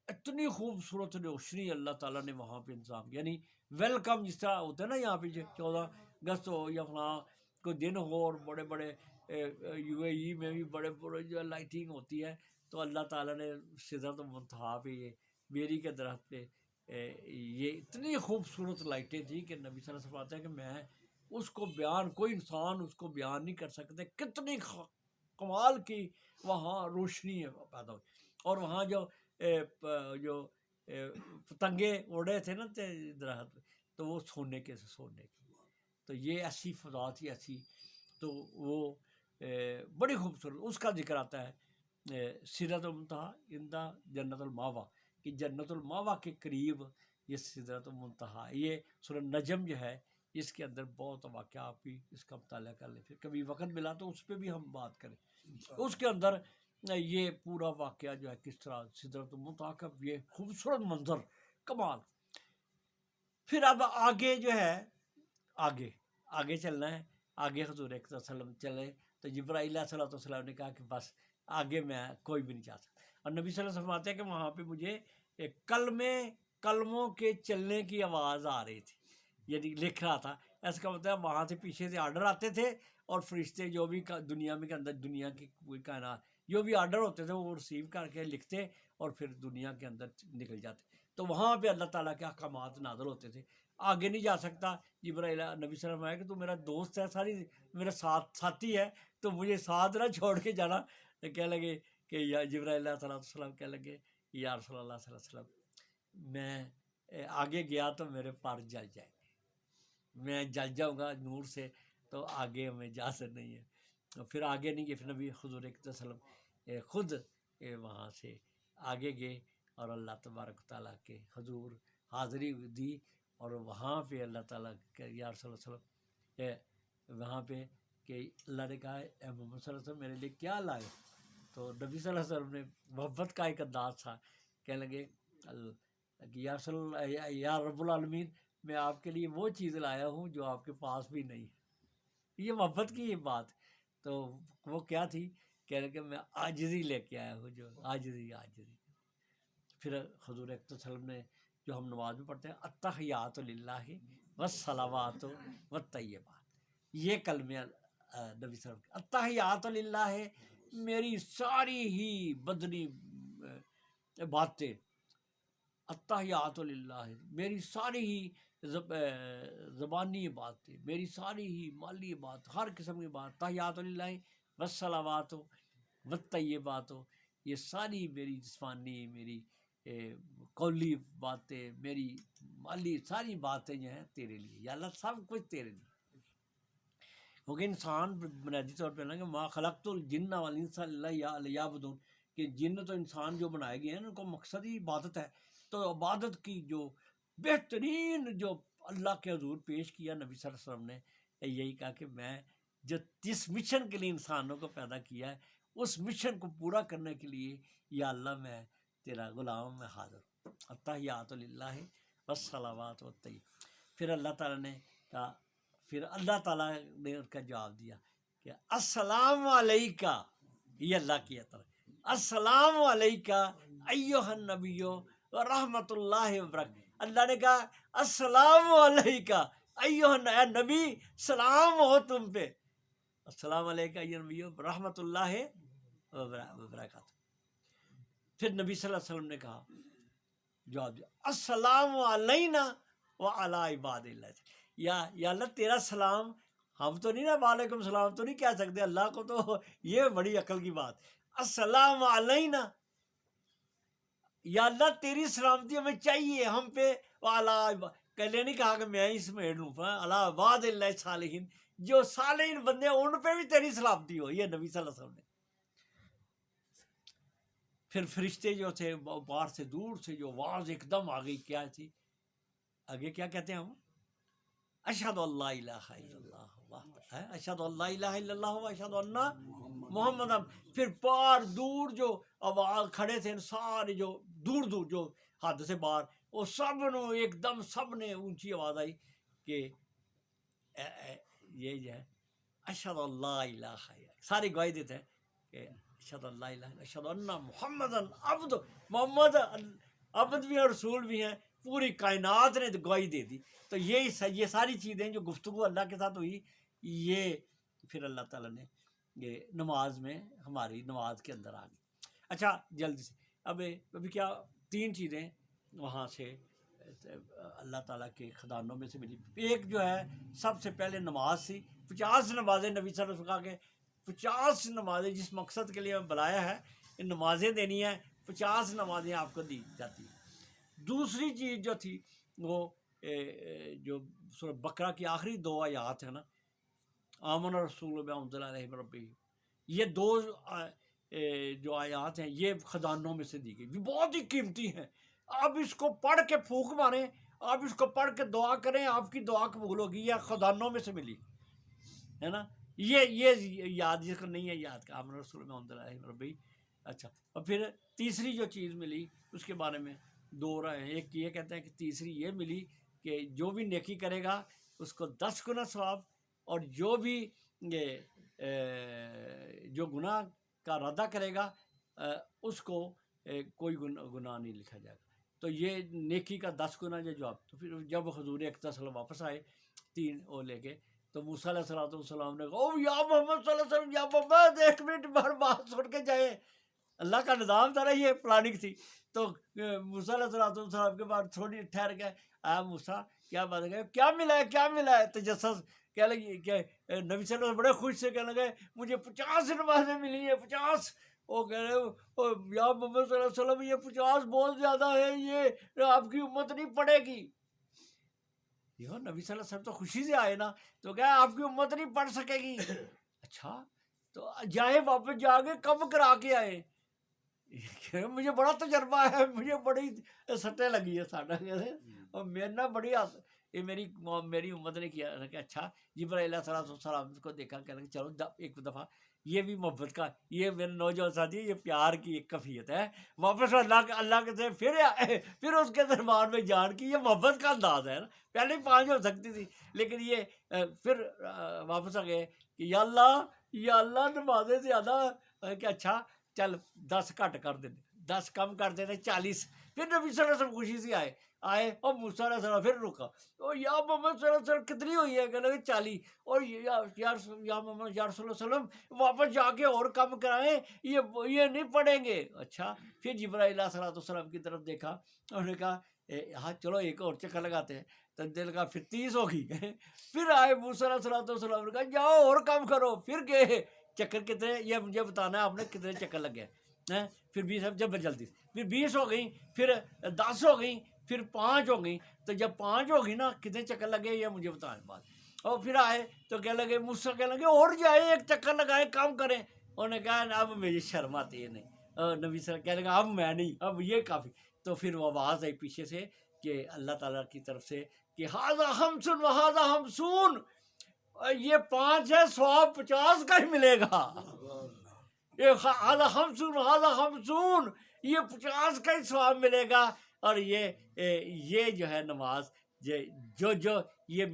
Speaker 1: اتنی خوبصورت روشنی اللہ تعالیٰ نے وہاں پہ انتظام کیا، یعنی ویلکم جس طرح ہوتا ہے نا یہاں پہ 14 اگست ہو یا فلاں کوئی دن ہو، اور بڑے بڑے یو اے ای میں بھی بڑے بڑے جو لائٹنگ ہوتی ہے، تو اللہ تعالیٰ نے سدرۃ المنتہا پہ یہ بیری کے درخت پہ یہ اتنی خوبصورت لائٹیں تھیں کہ نبی صلی اللہ علیہ وسلم آتا ہے کہ میں اس کو بیان، کوئی انسان اس کو بیان نہیں کر سکتے، کتنی کمال کی وہاں روشنی پیدا ہوئی۔ اور وہاں جو پتنگے اڑے تھے نا درخت، تو وہ سونے کے تو یہ ایسی فضا تھی ایسی، تو وہ بڑی خوبصورت، اس کا ذکر آتا ہے سدرۃ المنتہا عند جنت الماوا، کہ جنت الماوا کے قریب یہ سدرۃ المنتہا۔ یہ سورہ نجم جو ہے اس کے اندر بہت واقعہ، آپ بھی اس کا مطالعہ کر لیں، پھر کبھی وقت ملا تو اس پہ بھی ہم بات کریں۔ اس کے اندر یہ پورا واقعہ جو ہے کس طرح سدرۃ المنتہا کا یہ خوبصورت منظر، کمال۔ پھر اب آگے جو ہے آگے چلنا ہے، آگے حضور صلی اللہ علیہ وسلم چلے تو جبرائیل صلی اللہ علیہ وسلم نے کہا کہ بس آگے میں کوئی بھی نہیں جا سکتا، اور نبی صلی اللہ علیہ وسلم آتے ہیں کہ وہاں پہ مجھے کلموں کے چلنے کی آواز آ رہی تھی، یعنی لکھ رہا تھا، ایسا کا مطلب وہاں سے پیچھے سے آرڈر آتے تھے، اور فرشتے جو بھی دنیا میں کے اندر، دنیا کی کوئی کائنات جو بھی آرڈر ہوتے تھے وہ ریسیو کر کے لکھتے اور پھر دنیا کے اندر نکل جاتے، تو وہاں پہ اللہ تعالیٰ کے احکامات نازل ہوتے تھے۔ آگے نہیں جا سکتا جبرائیل، نبی صلی اللہ علیہ وسلم آئے کہ تو میرا دوست ہے، ساری میرا ساتھی ہے، تو مجھے ساتھ نہ چھوڑ کے جانا۔ تو کہنے لگے کہ یا جبرائیل صلی اللہ علیہ وسلم کہنے لگے یا رسول اللہ صلی اللہ علیہ وسلم، میں آگے گیا تو میرے پار جل جائیں گے، میں جل جاؤں گا نور سے، تو آگے ہمیں اجازت نہیں ہے۔ پھر آگے نہیں گئے، پھر نبی حضور صلی اللہ علیہ وسلم خود وہاں سے آگے گئے، اور اللہ تبارک تعالیٰ کے حضور حاضری دی، اور وہاں پہ اللہ تعالیٰ کے یا رسول اللہ صلی اللہ علیہ وسلم وہاں پہ کہ اللہ نے کہا اے محمد صلی اللہ علیہ وسلم میرے لیے کیا لائے، تو نبی صلی اللہ علیہ وسلم نے محبت کا ایک انداز تھا، کہنے لگے یا رسول اللہ، یا رب العالمین، میں آپ کے لیے وہ چیز لایا ہوں جو آپ کے پاس بھی نہیں ہے۔ یہ محبت کی یہ بات، تو وہ کیا تھی، کہہ لگے میں عاجزی لے کے آیا ہوں، جو عاجزی۔ پھر حضور اکرم صلی اللہ علیہ وسلم نے جو ہم نماز میں پڑھتے ہیں التحیات للہ والصلوات والطیبات، یہ کلمے نبی صلی اللہ علیہ وسلم، التحیات للہ ہے میری ساری ہی بدنی باتیں، التحیات للہ میری ساری ہی زبانی باتیں، میری ساری ہی مالی بات، ہر قسم کی بات، تحیات للہ والصلوات والطیبات، یہ ساری میری جسمانی، میری قولی باتیں، میری مالی ساری باتیں جو ہیں تیرے لیے یا اللہ، سب کچھ تیرے لیے۔ کیونکہ انسان بنیادی طور پہ نا کہ ما خلقت الجن والانس الا لیعبدون، کہ جن تو انسان جو بنائے گئے ہیں ان کو مقصد ہی عبادت ہے، تو عبادت کی جو بہترین جو اللہ کے حضور پیش کیا نبی صلی اللہ علیہ وسلم نے، یہی کہا کہ میں جس مشن کے لیے انسانوں کو پیدا کیا ہے اس مشن کو پورا کرنے کے لیے یا اللہ میں تیرا غلام، میں حاضر ہوں۔ التحیات للہ والصلوات والطیبات۔ پھر اللہ تعالیٰ نے کہا، پھر اللہ تعالیٰ نے ان کا جواب دیا کہ السلام علیکہ، یہ اللہ کی طرف، السلام علیکہ ایھا النبی ورحمۃ اللہ وبرکاتہ۔ اللہ نے کہا السلام علیکہ ایھا نبی، سلام ہو تم پہ، السلام علیکہ ایھا نبی ورحمۃ اللہ وبرکاتہ۔ پھر نبی صلی اللہ علیہ وسلم نے کہا، جواب دیا السلام علینا وعلی عباد اللہ، یا اللہ تیرا سلام ہم تو نہیں نا وعلیکم السلام تو نہیں کہہ سکتے اللہ کو، تو یہ بڑی عقل کی بات. السلام علینا، یا اللہ تیری سلامتی ہمیں چاہیے ہم پہ. کہلے نہیں کہا کہ میں اس میں ڈوں اللہ وعد اللہ صالحین، جو صالحین بندے ہیں ان پہ بھی تیری سلامتی ہو. یہ نبی صلی اللہ علیہ وسلم نے. پھر فرشتے جو تھے باہر سے دور سے جو آواز ایک دم آ گئی، کیا تھی آگے کیا کہتے ہیں ہم؟ اشہد اللہ الہ الا اللہ، اشہد اللہ الہ الا اللہ اشہد ان محمد. پھر پار دور جو آواز کھڑے تھے سارے جو دور دور جو حد سے باہر، وہ سب نے ایک دم سب نے اونچی آواز آئی کہ یہ جو ہے اشہد اللہ الہ الا، ساری گواہی دیتے ہیں کہ اشہد اللہ الہ اشہد ان محمد عبد، محمد عبد بھی ہیں رسول بھی ہیں. پوری کائنات نے گواہی دے دی. تو یہ ساری چیزیں جو گفتگو اللہ کے ساتھ ہوئی، یہ پھر اللہ تعالیٰ نے یہ نماز میں ہماری نماز کے اندر آ گئی. اچھا جلدی سے ابھی کیا 3 چیزیں وہاں سے اللہ تعالیٰ کے خزانوں میں سے ملی. ایک جو ہے سب سے پہلے نماز تھی. 50 نمازیں نبی صلی اللہ علیہ وسلم کہا کہ 50 نمازیں جس مقصد کے لیے میں بلایا ہے نمازیں دینی ہیں، 50 نمازیں آپ کو دی جاتی ہیں. دوسری چیز جو تھی وہ جو سورہ بقرہ کی آخری 2 آیات ہیں نا، آمن رسول بما انزل الیہ من ربہ، یہ 2 جو آیات ہیں یہ خزانوں میں سے دی گئی، بہت ہی قیمتی ہیں. آپ اس کو پڑھ کے پھونک ماریں، آپ اس کو پڑھ کے دعا کریں، آپ کی دعا قبول ہوگی. یہ خزانوں میں سے ملی ہے نا. یہ یاد جس کو نہیں ہے یاد کا، آمن رسول بما انزل الیہ من ربہ. اچھا، اور پھر تیسری جو چیز ملی اس کے بارے میں 2 رائے ہیں. ایک یہ کہتے ہیں کہ تیسری یہ ملی کہ جو بھی نیکی کرے گا اس کو 10 گنا ثواب، اور جو بھی جو گناہ کا ردہ کرے گا اس کو کوئی گناہ نہیں لکھا جائے گا. تو یہ نیکی کا 10 گنا جو جواب. تو پھر جب حضور اقدس صلی اللہ علیہ وسلم واپس آئے 3 وہ لے کے، تو موسیٰ علیہ السلام نے کہا او یا محمد صلی اللہ علیہ وسلم، یا محمد 1 منٹ بار بات سن کے جائیں. اللہ کا نظام تھا نا، یہ پلاننگ تھی. تو موسیٰ علیہ السلام کے بعد تھوڑی ٹھہر گئے، آیا موسیٰ کیا بات ہے، کیا ملا ہے کیا ملا ہے. تجسس کہہ لگی کہ نبی صلی اللہ علیہ وسلم بڑے خوش سے کہنے لگے مجھے 50 نمازیں ملی ہیں 50. وہ کہہ رہے یا محمد صلی اللہ علیہ وسلم یہ 50 بہت زیادہ ہے، یہ آپ کی امت نہیں پڑے گی. یہ نبی صلی اللہ علیہ وسلم تو خوشی سے آئے نا، تو کہا آپ کی امت نہیں پڑھ سکے گی. اچھا تو جائے واپس جا کے کم کرا کے آئے. مجھے بڑا تجربہ ہے، مجھے بڑی سٹیں لگی ہے ساڈا اور میرے نا بڑی یہ میری امت نے کیا کہ اچھا. جبرائیل علیہ السلام کو دیکھا کہ چلو ایک دفعہ یہ بھی محبت کا، یہ میرے نوجوان ساتھی یہ پیار کی ایک کیفیت ہے. واپس اللہ کے سے پھر اس کے دربار میں جان کی، یہ محبت کا انداز ہے نا. پہلے 5 ہو سکتی تھی لیکن یہ پھر واپس آ گئے کہ یا اللہ نمازیں زیادہ کہ اچھا چل 10 کٹ کر دینے، 10 کم کر دینے 40. پھر نبی صلی اللہ علیہ وسلم خوشی سے آئے اور موسیٰ علیہ السلام پھر رکا. اور یا محمد صلی اللہ علیہ وسلم کتنی ہوئی ہے، کہنے لگے 40. اور یا محمد یا رسول اللہ علیہ وسلم واپس جا کے اور کم کرائیں، یہ نہیں پڑھیں گے. اچھا پھر جبرائیل علیہ السلام کی طرف دیکھا، انہوں نے کہا ہاں چلو ایک اور چکر لگاتے ہیں. تو دل کا پھر 30 ہوگی. پھر آئے موسیٰ علیہ السلام نے کہا جاؤ اور کم کرو. پھر گئے چکر کتنے، یہ مجھے بتانا ہے آپ نے کتنے چکر لگے ہیں. پھر 20 جب جلدی پھر 20 ہو گئیں، پھر 10 ہو گئیں، پھر 5 ہو گئیں. تو جب 5 ہو گئی نا کتنے چکر لگے یہ مجھے بتانے بات. اور پھر آئے تو کہنے لگے موسیٰ کہنے لگے اور جائیں ایک چکر لگائیں کام کریں. انہوں نے کہا اب مجھے شرم آتی ہے نہیں. نبی صلی اللہ علیہ وسلم کہنے لگا اب میں نہیں، اب یہ کافی. تو پھر وہ آواز آئی پیچھے سے کہ اللہ تعالیٰ کی طرف سے کہ ھذا خمس و ھذا خمسون، یہ 5 ہے ثواب 50 کا ہی ملے گا. یہ ھذا خمسون ھذا خمسون، یہ 50 کا ہی ثواب ملے گا. اور یہ جو ہے نماز جو یہ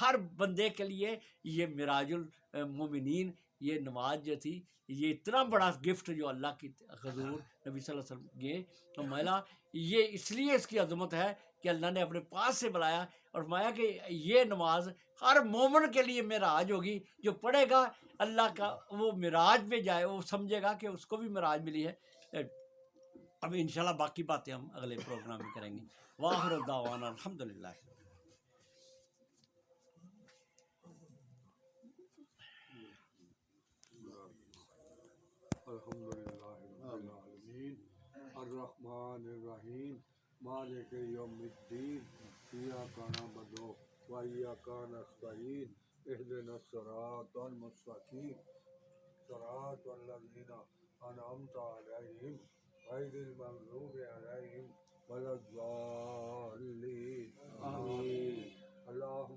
Speaker 1: ہر بندے کے لیے یہ معراج المومنین، یہ نماز جو تھی یہ اتنا بڑا گفٹ جو اللہ کی حضور نبی صلی اللہ علیہ وسلم کے ملا. یہ اس لیے اس کی عظمت ہے کہ اللہ نے اپنے پاس سے بلایا اور فرمایا کہ یہ نماز ہر مومن کے لیے معراج ہوگی. جو پڑھے گا اللہ کا وہ معراج میں جائے، وہ سمجھے گا کہ اس کو بھی معراج ملی ہے. اب انشاءاللہ باقی باتیں ہم اگلے پروگرام میں کریں گے. وآخر دعوانا الحمدللہ.
Speaker 2: الحمدللہ رب العالمین الرحمن الرحیم مالک یوم الدین ایاک نعبد و ایاک نستعین اہدنا الصراط المستقیم صراط الذین انعمت علیہم غیر المغضوب علیہم ولا الضالین آمین. اللہم